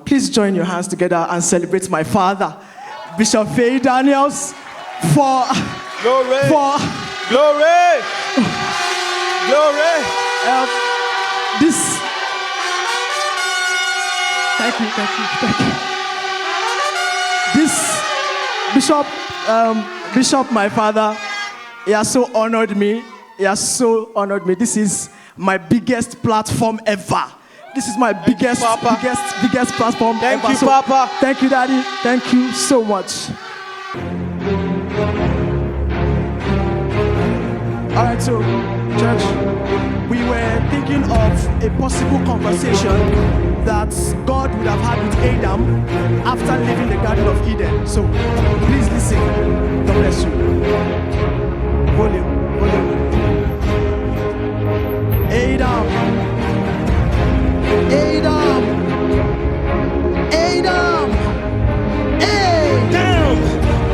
Please join your hands together and celebrate my father, Bishop Feyi Daniels, for glory, this. Thank you. This Bishop, my father, he has so honored me. This is my biggest platform ever. This is my biggest platform ever. Thank you, Papa. Thank you, Daddy. Thank you so much. All right, so church, we were thinking of a possible conversation that God would have had with Adam after leaving the Garden of Eden. So please listen. God bless you. Volume. Adam. Hey! Damn!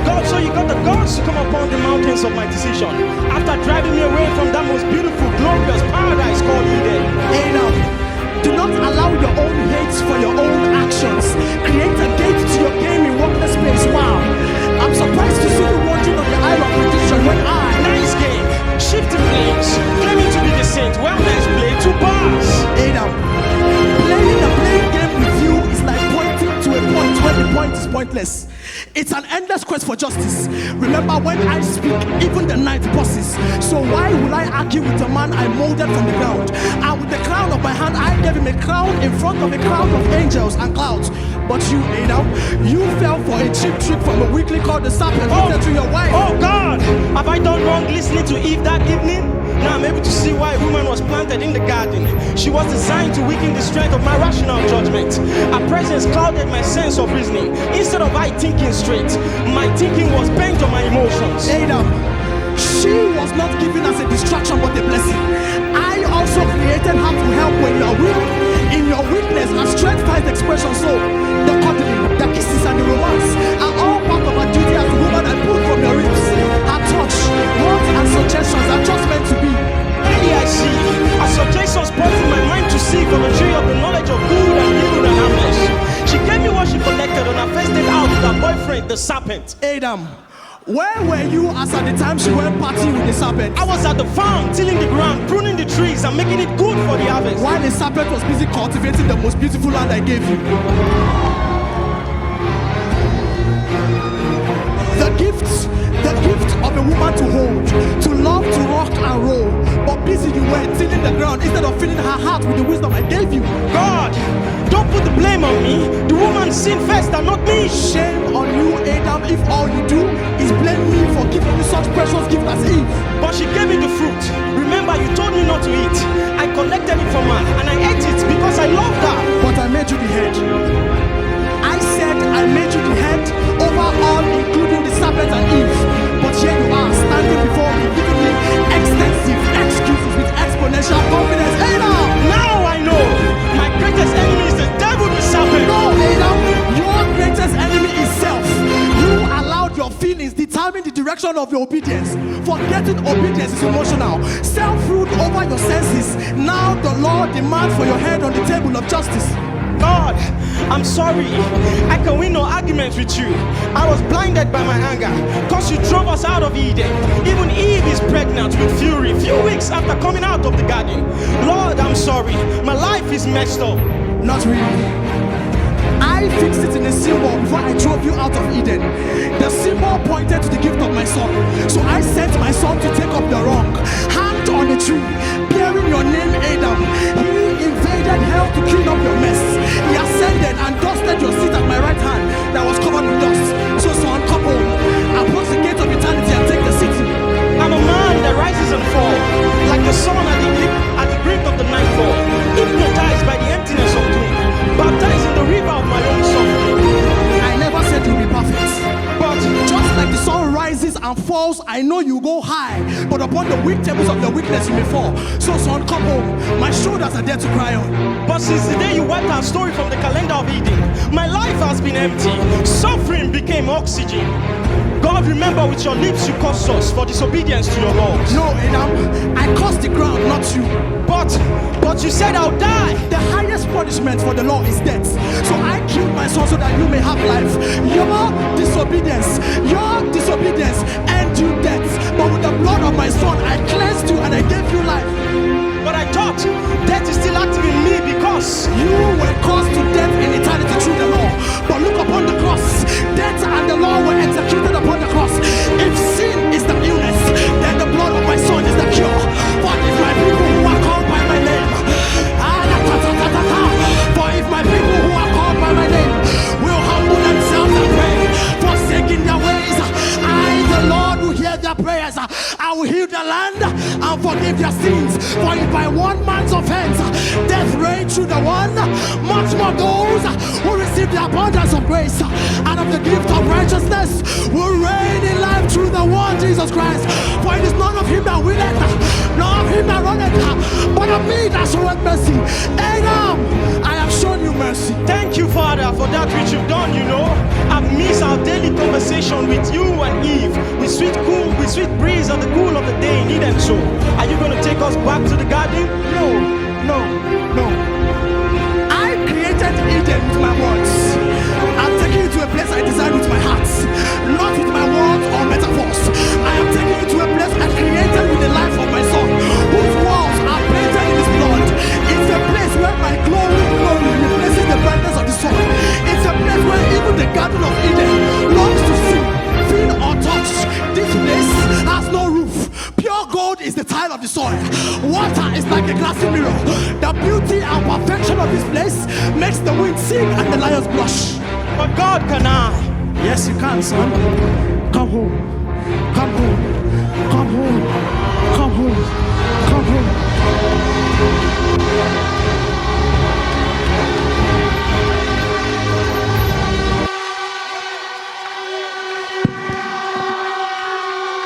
God, so you got the guts to come upon the mountains of my decision after driving me away from that most beautiful, glorious paradise called Eden. Adam, do not allow your own hate for your own actions create a gate to your game in worthless space. Wow! I'm surprised to see you wandering on the island of perdition when Nice game! Shifting lanes, claiming to be the saint. Well, nice play, 2 bars. Adam, playing a playing game with you is like pointing to a point where the point is pointless. It's an endless quest for justice. Remember, when I speak, even the night passes. So why will I argue with a man I molded from the ground? And with the crown of my hand, I gave him a crown in front of a crowd of angels and clouds. But you, Adam, you fell for a cheap trick from a weekly called the serpent to your wife. Oh God! Have I done wrong listening to Eve that evening? Now I'm able to see why a woman was planted in the garden. She was designed to weaken the strength of my rational judgment. Her presence clouded my sense of reasoning. Instead of I thinking straight, my thinking was bent on my emotions. Adam, she was not given as a distraction but a blessing. I also created her to help when you are weak. In your weakness, her strength finds expression. So the cuddling, the kisses and the romance are all part of her duty as a woman I pulled from your ribs. Her touch, words and suggestions are just meant to be. Really, I see. Her suggestions pointed my mind to seek from the tree of the knowledge of good and evil and harmless. She gave me what she collected on her first day out with her boyfriend, the serpent. Adam, where were you as at the time she went partying with the serpent? I was at the farm, tilling the ground, pruning the trees and making it good for the harvest. While the serpent was busy cultivating the most beautiful land I gave you. The gift of a woman to hold, to love, to rock and roll. But busy you were tilling the ground instead of filling her heart with the wisdom I gave you. God, don't put the blame on me. The woman sinned first and not me. Shame on you, Adam, if all you do is blame me for giving you such precious gift as Eve. But she gave me the fruit. Remember, you told me not to eat. I collected it from her and I ate it because I loved her. But I made you the head. I said I made you the head over all, including the serpent and Eve. But here you are, standing before me, giving me extensive excuses with exponential confidence. Adam! Now I know my greatest enemy is the devil, the serpent. No, Adam, your greatest enemy is self. You allowed your feelings determine the direction of your obedience. Forgetting obedience is emotional. Self-ruled over your senses. Now the Lord demands for your head on the table of justice. God, I'm sorry. I can win no arguments with you. I was blinded by my anger because you drove us out of Eden. Even Eve is pregnant with fury few weeks after coming out of the garden. Lord, I'm sorry. My life is messed up. Not really. I fixed it in a symbol before I drove you out of Eden. The symbol pointed to the gift of my son. So I sent my son to take up the wrong. Hanged on a tree, bearing your name, Adam. He invaded hell to clean up your mess. He ascended and dusted your seat at my right hand that was covered with dust. So son, come home, approach the gate of eternity and take the city. I'm a man that rises and falls, like the sun at the brink of the nightfall, hypnotized by the emptiness of doom, baptized in the river of my own suffering. I never said you'll be perfect, but just like the sun rises and falls, I know you go high, but upon the weak tables of your weakness you may fall. So son, come home, my shoulders are there to cry on. But since the day you wiped our story from the calendar of Eden, my life has been empty. Suffering became oxygen. God God, remember, with your lips you cursed us for disobedience to your laws. No, Adam, I cursed the ground, not you. But you said I'll die. The highest punishment for the law is death. So I killed my son so that you may have life. Your disobedience earned you death. But with the blood of my son, I cleansed you and I gave you life. But I thought death is still active in me because you were caused to death in eternity through the law. But look upon the cross. Death and the law were executed upon the cross. If sin is the illness, then the blood of my son is the cure. For if my people who are called by my name, for if my people who are called by my name will humble themselves and pray, forsaking their ways, I, the Lord, will hear their prayers. I will heal the land and forgive their sins. For if by one man's offense death reigned through the one, much more those who receive the abundance of grace and of the gift of righteousness will reign in life through the one, Jesus Christ. For it is none of him that willeth, nor of him that runneth, but of me that showeth mercy. Adam, I have shown you mercy. Thank you, Father, for that which you've done. I've missed our daily conversation with you and Eve, with sweet breeze of the cool of the day in Eden. So, are you going to take us back to the garden? No. I created Eden with my words. I'm taking you to a place I designed with my heart, not with my words or metaphors. I am taking you to a place I created with the life of my son, whose walls are painted in his blood. It's a place where my glory replaces the brightness of the sun. It's a place where even the Garden of Eden longs to see, feel or touch. This place has no roof. Pure gold is the tile of the soil. Water is like a glassy mirror. The beauty and perfection of this place makes the wind sing and the lions blush. But God, can I? Yes, you can, son. Come home. Come home. Come home. Come home. Come home.